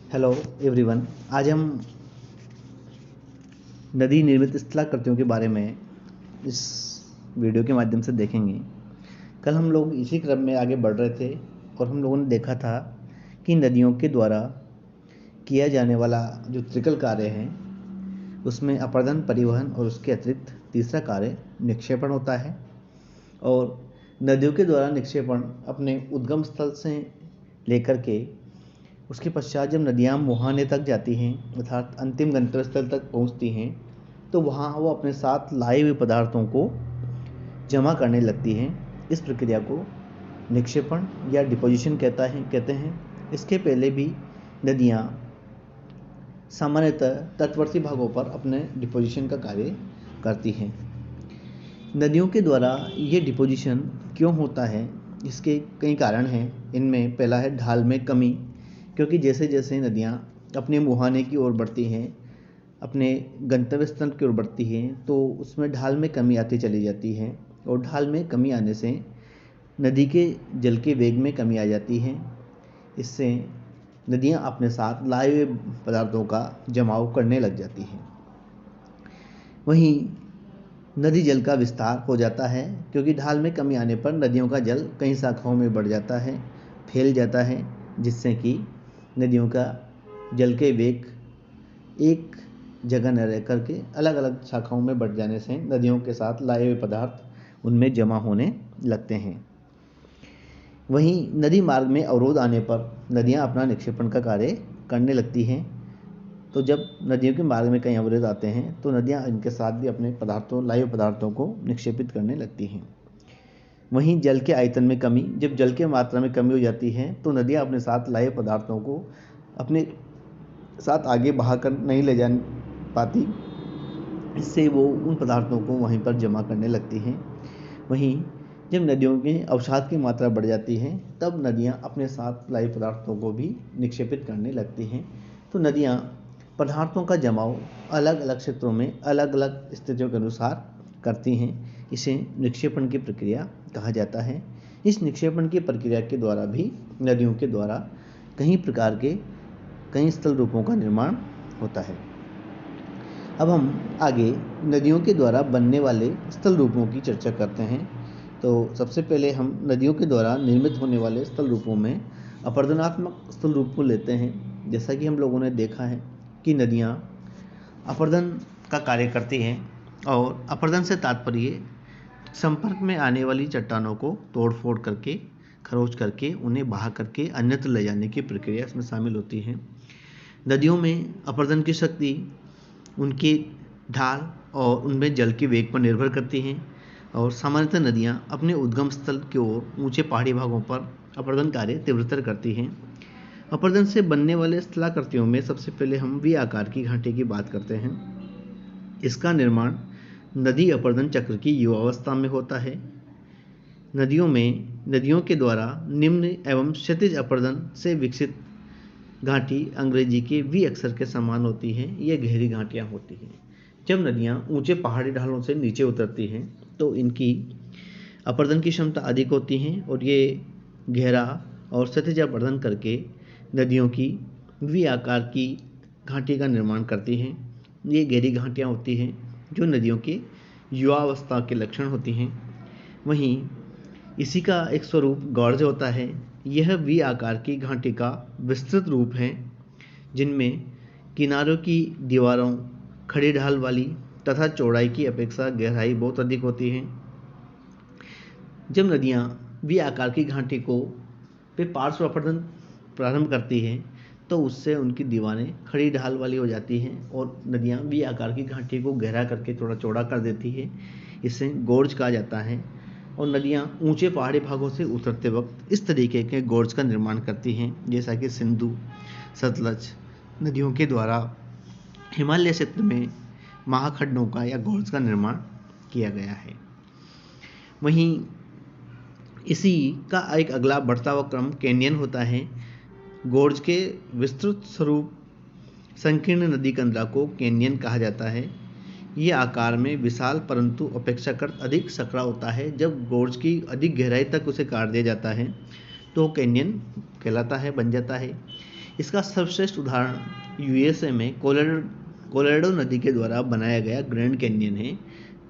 Hello everyone. आज हम नदी निर्मित स्थलाकृतियों के बारे में इस वीडियो के माध्यम से देखेंगे। कल हम लोग इसी क्रम में आगे बढ़ रहे थे और हम लोगों ने देखा था कि नदियों के द्वारा किया जाने वाला जो त्रिकल कार्य है उसमें अपर्दन, परिवहन और उसके अतिरिक्त तीसरा कार्य निक्षेपण होता है। और नदियों के द्वारा निक्षेपण अपने उद्गम स्थल से लेकर के उसके पश्चात जब नदियाँ मुहाने तक जाती हैं अर्थात अंतिम गंतव्य स्थल तक पहुँचती हैं तो वहाँ वो अपने साथ लाए हुए पदार्थों को जमा करने लगती हैं। इस प्रक्रिया को निक्षेपण या डिपोजिशन कहते हैं। इसके पहले भी नदियाँ सामान्यतः तटवर्ती भागों पर अपने डिपोजिशन का कार्य करती हैं। नदियों के द्वारा ये डिपोजिशन क्यों होता है, इसके कई कारण हैं। इनमें पहला है ढाल में कमी, क्योंकि जैसे जैसे नदियाँ अपने मुहाने की ओर बढ़ती हैं, अपने गंतव्य स्थल की ओर बढ़ती हैं, तो उसमें ढाल में कमी आती चली जाती है और ढाल में कमी आने से नदी के जल के वेग में कमी आ जाती है। इससे नदियाँ अपने साथ लाए हुए पदार्थों का जमाव करने लग जाती हैं। वहीं नदी जल का विस्तार हो जाता है, क्योंकि ढाल में कमी आने पर नदियों का जल कई शाखाओं में बढ़ जाता है, फैल जाता है, जिससे कि नदियों का जल के वेग एक जगह न रह करके अलग अलग शाखाओं में बढ़ जाने से नदियों के साथ लाए हुए पदार्थ उनमें जमा होने लगते हैं। वहीं नदी मार्ग में अवरोध आने पर नदियाँ अपना निक्षेपण का कार्य करने लगती हैं। तो जब नदियों के मार्ग में कई अवरोध आते हैं तो नदियाँ इनके साथ भी अपने लाए हुए पदार्थों को निक्षेपित करने लगती हैं। वहीं जल के आयतन में कमी, जब जल की मात्रा में कमी हो जाती है तो नदियाँ अपने साथ लाए पदार्थों को अपने साथ आगे बहाकर नहीं ले जा पाती, इससे वो उन पदार्थों को वहीं पर जमा करने लगती हैं। वहीं जब नदियों के अवसाद की मात्रा बढ़ जाती है तब नदियाँ अपने साथ लाए पदार्थों को भी निक्षेपित करने लगती हैं। तो नदियाँ पदार्थों का जमाव अलग अलग क्षेत्रों में अलग अलग स्थितियों के अनुसार करती हैं। इसे निक्षेपण की प्रक्रिया कहा जाता है। इस निक्षेपण की प्रक्रिया के द्वारा भी नदियों के द्वारा कई प्रकार के कई स्थल रूपों का निर्माण होता है। अब हम आगे नदियों के द्वारा बनने वाले स्थल रूपों की चर्चा करते हैं। तो सबसे पहले हम नदियों के द्वारा निर्मित होने वाले स्थल रूपों में अपर्दनात्मक स्थल रूप को लेते हैं। जैसा कि हम लोगों ने देखा है कि नदियाँ अपर्दन का कार्य करती हैं और अपर्दन से तात्पर्य संपर्क में आने वाली चट्टानों को तोड़ फोड़ करके, खरोच करके, उन्हें बहा करके अन्यत्र ले जाने की प्रक्रिया इसमें शामिल होती है। नदियों में अपर्दन की शक्ति उनकी ढाल और उनमें जल के वेग पर निर्भर करती हैं और सामान्यतः नदियाँ अपने उद्गम स्थल की ओर ऊंचे पहाड़ी भागों पर अपर्दन कार्य तीव्रतर करती हैं। अपर्दन से बनने वाले स्थलाकृतियों में सबसे पहले हम वी आकार की घाटी की बात करते हैं। इसका निर्माण नदी अपर्दन चक्र की युवावस्था में होता है। नदियों के द्वारा निम्न एवं क्षैतिज अपर्दन से विकसित घाटी अंग्रेजी के वी अक्षर के समान होती हैं। ये गहरी घाटियाँ होती हैं। जब नदियाँ ऊंचे पहाड़ी ढालों से नीचे उतरती हैं तो इनकी अपर्दन की क्षमता अधिक होती हैं और ये गहरा और क्षैतिज अपर्दन करके नदियों की वी आकार की घाटी का निर्माण करती हैं। ये गहरी घाटियाँ होती हैं जो नदियों के युवावस्था के लक्षण होती हैं। वहीं इसी का एक स्वरूप गॉर्ज होता है। यह वी आकार की घाटी का विस्तृत रूप है जिनमें किनारों की दीवारों खड़ी ढाल वाली तथा चौड़ाई की अपेक्षा गहराई बहुत अधिक होती है। जब नदियाँ वी आकार की घाटी को पे पार्श्व अपर्दन प्रारंभ करती हैं तो उससे उनकी दीवारें खड़ी ढाल वाली हो जाती हैं और नदियाँ वी आकार की घाटी को गहरा करके थोड़ा चौड़ा कर देती है। इसे गोर्ज कहा जाता है और नदियाँ ऊंचे पहाड़ी भागों से उतरते वक्त इस तरीके के गोर्ज का निर्माण करती हैं, जैसा कि सिंधु, सतलज नदियों के द्वारा हिमालय क्षेत्र में महाखंडों का या गोर्ज का निर्माण किया गया है। वहीं इसी का एक अगला बढ़ता हुआ क्रम कैनियन होता है। गोर्ज के विस्तृत स्वरूप संकीर्ण नदी कंदरा को कैनियन कहा जाता है। ये आकार में विशाल परंतु अपेक्षाकृत अधिक सकरा होता है। जब गोर्ज की अधिक गहराई तक उसे काट दिया जाता है तो कैनियन कहलाता है, बन जाता है। इसका सर्वश्रेष्ठ उदाहरण यूएसए में कोलोराडो नदी के द्वारा बनाया गया ग्रैंड कैन्यन है,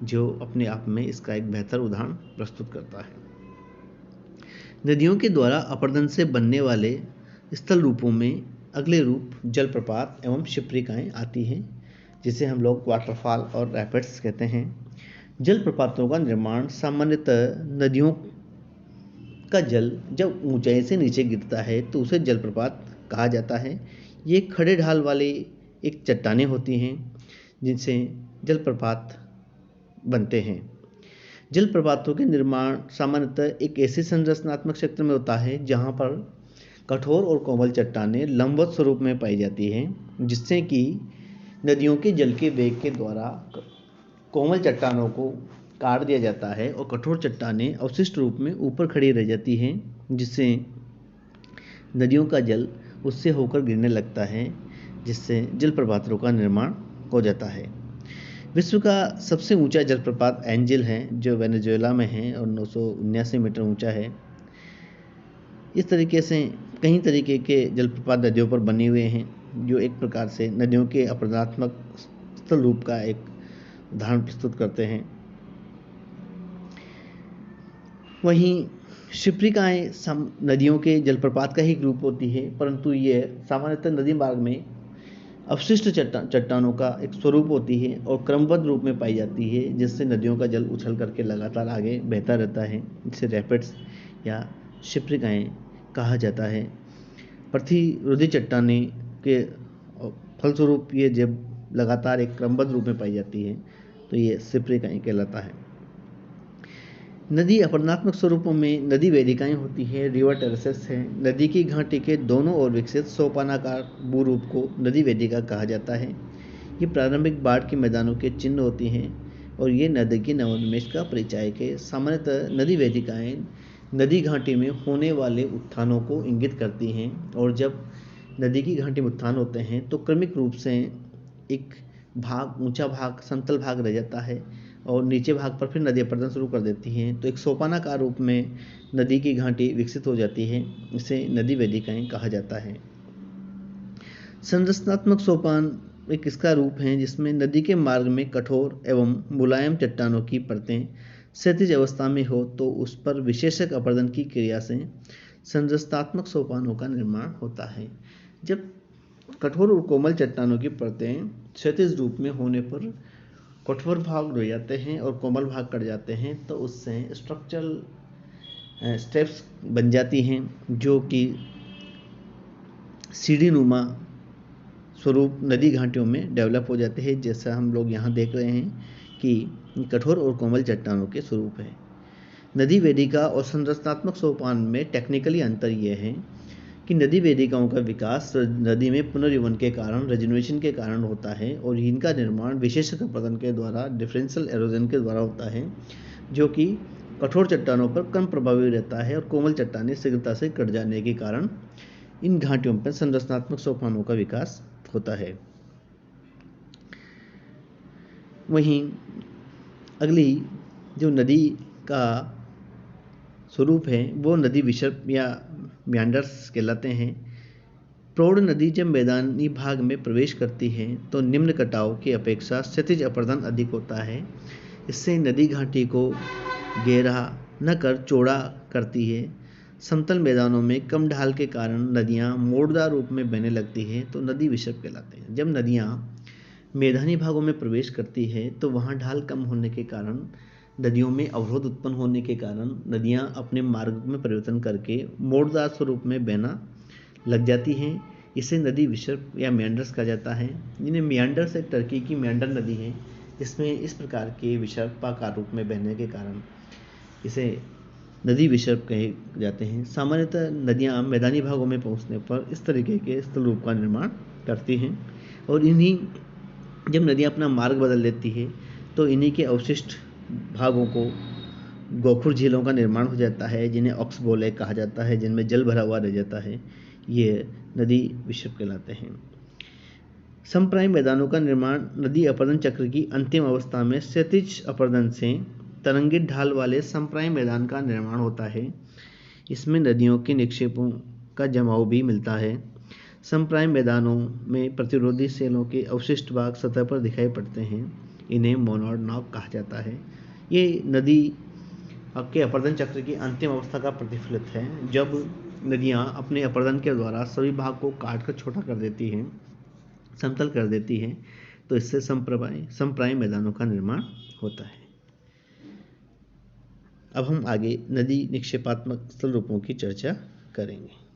जो अपने आप में इसका एक बेहतर उदाहरण प्रस्तुत करता है। नदियों के द्वारा अपरदन से बनने वाले स्थल रूपों में अगले रूप जलप्रपात एवं शिप्रिकाएँ आती हैं, जिसे हम लोग वाटरफॉल और रैपिड्स कहते हैं। जलप्रपातों का निर्माण सामान्यतः नदियों का जल जब ऊंचाई से नीचे गिरता है तो उसे जलप्रपात कहा जाता है। ये खड़े ढाल वाले एक चट्टानें होती हैं जिनसे जलप्रपात बनते हैं। जलप्रपातों के निर्माण सामान्यतः एक ऐसे संरचनात्मक क्षेत्र में होता है जहाँ पर कठोर और कोमल चट्टानें लंबवत स्वरूप में पाई जाती हैं, जिससे कि नदियों के जल के वेग के द्वारा कोमल चट्टानों को काट दिया जाता है और कठोर चट्टानें अवशिष्ट रूप में ऊपर खड़ी रह जाती हैं, जिससे नदियों का जल उससे होकर गिरने लगता है, जिससे जलप्रपातों का निर्माण हो जाता है। विश्व का सबसे ऊंचा जलप्रपात एंजिल है, जो वेनेजुएला में है और 979 मीटर ऊंचा है। इस तरीके से कई तरीके के जलप्रपात नदियों पर बने हुए हैं, जो एक प्रकार से नदियों के अपरदनात्मक स्थल रूप का एक उदाहरण प्रस्तुत करते हैं। वहीं शिप्रिकाएँ नदियों के जलप्रपात का ही रूप होती है, परंतु ये सामान्यतः नदी मार्ग में अवशिष्ट चट्टानों का एक स्वरूप होती है और क्रमबद्ध रूप में पाई जाती है, जिससे नदियों का जल उछल करके लगातार आगे बहता रहता है। इसे रैपिड्स या शिप्रिकाएँ कहा जाता है। प्रतिरोधी चट्टानें के फलस्वरूप ये जब लगातार एक क्रमबद्ध रूप में पाई जाती है तो ये शिप्रिकाएँ कहलाता है। नदी अपरदनात्मक स्वरूपों में नदी वेदिकाएँ होती है, रिवर टेरेसेस है। नदी की घाटी के दोनों ओर विकसित सोपानाकार भूरूप को नदी वेदिका कहा जाता है। ये प्रारंभिक बाढ़ के मैदानों के चिन्ह होती हैं और ये नदी के नवोन्मेष का परिचायक है। सामान्यतः नदी वेदिकाएँ नदी घाटी में होने वाले उत्थानों को इंगित करती हैं, और जब नदी की घाटी में उत्थान होते हैं तो क्रमिक रूप से एक भाग, ऊंचा भाग, समतल भाग रह जाता है और नीचे भाग पर फिर नदी अपरदन शुरू कर देती हैं, तो एक सोपानाकार रूप में नदी की घाटी विकसित हो जाती है। इसे नदी वेदिकाएँ कहा जाता है। संरचनात्मक सोपान एक इसका रूप है जिसमें नदी के मार्ग में कठोर एवं मुलायम चट्टानों की परतें क्षैतिज अवस्था में हो तो उस पर विशेषक अपरदन की क्रिया से संरचनात्मक सोपानों का निर्माण होता है। जब कठोर और कोमल चट्टानों की परतें क्षैतिज रूप में होने पर कठोर भाग रह जाते हैं और कोमल भाग कट जाते हैं, तो उससे स्ट्रक्चरल स्टेप्स बन जाती हैं, जो कि सीढ़ी नुमा स्वरूप नदी घाटियों में डेवलप हो जाते हैं, जैसा हम लोग यहाँ देख रहे हैं कि कठोर और कोमल चट्टानों के स्वरूप है। नदी वेदिका और संरचनात्मक सोपान में टेक्निकली अंतर यह है कि नदी वेदिकाओं का विकास नदी में पुनर्जीवन के कारण, रेजिनुएशन के कारण होता है और इनका निर्माण विशेषक अपरदन के द्वारा, डिफरेंशियल एरोजन के द्वारा होता है, जो कि कठोर चट्टानों पर कम प्रभावी रहता है और कोमल चट्टानें शीघ्रता से कट जाने के कारण इन घाटियों पर संरचनात्मक सोपानों का विकास होता है। वहीं अगली जो नदी का स्वरूप है वो नदी विसर्प या म्यांडर्स कहलाते हैं। प्रौढ़ नदी जब मैदानी भाग में प्रवेश करती है तो निम्न कटाव की अपेक्षा क्षैतिज अपरदन अधिक होता है। इससे नदी घाटी को गहरा न कर चौड़ा करती है। समतल मैदानों में कम ढाल के कारण नदियाँ मोड़दार रूप में बहने लगती हैं तो नदी विसर्प कहलाते हैं। जब नदियाँ मैदानी भागों में प्रवेश करती है तो वहाँ ढाल कम होने के कारण, नदियों में अवरोध उत्पन्न होने के कारण नदियाँ अपने मार्ग में परिवर्तन करके मोड़दार स्वरूप में बहना लग जाती हैं। इसे नदी विसर्प या मेंडर्स कहा जाता है। जिन्हें मेंडर्स एक टर्की की मेंडर नदी है, इसमें इस प्रकार के विसर्पाकार रूप में बहने के कारण इसे नदी विसर्प कहे जाते हैं। सामान्यतः नदियाँ मैदानी भागों में पहुँचने पर इस तरीके के स्थल रूप का निर्माण करती हैं और इन्हीं जब नदियाँ अपना मार्ग बदल लेती है तो इन्हीं के अवशिष्ट भागों को गोखुर झीलों का निर्माण हो जाता है, जिन्हें ऑक्सबोले कहा जाता है, जिनमें जल भरा हुआ रह जाता है। ये नदी विसर्प कहलाते हैं। समप्राय मैदानों का निर्माण नदी अपरदन चक्र की अंतिम अवस्था में क्षैतिज अपरदन से तरंगित ढाल वाले समप्राय मैदान का निर्माण होता है। इसमें नदियों के निक्षेपों का जमाव भी मिलता है। समप्राय मैदानों में प्रतिरोधी सेलों के अवशिष्ट भाग सतह पर दिखाई पड़ते हैं। इन्हें मोनोड नॉक कहा जाता है। ये नदी के अपरदन चक्र की अंतिम अवस्था का प्रतिफलित है, जब नदियाँ अपने अपरदन के द्वारा सभी भाग को काट कर छोटा कर देती हैं, समतल कर देती हैं, तो इससे समप्राय मैदानों का निर्माण होता है। अब हम आगे नदी निक्षेपात्मक स्थल रूपों की चर्चा करेंगे।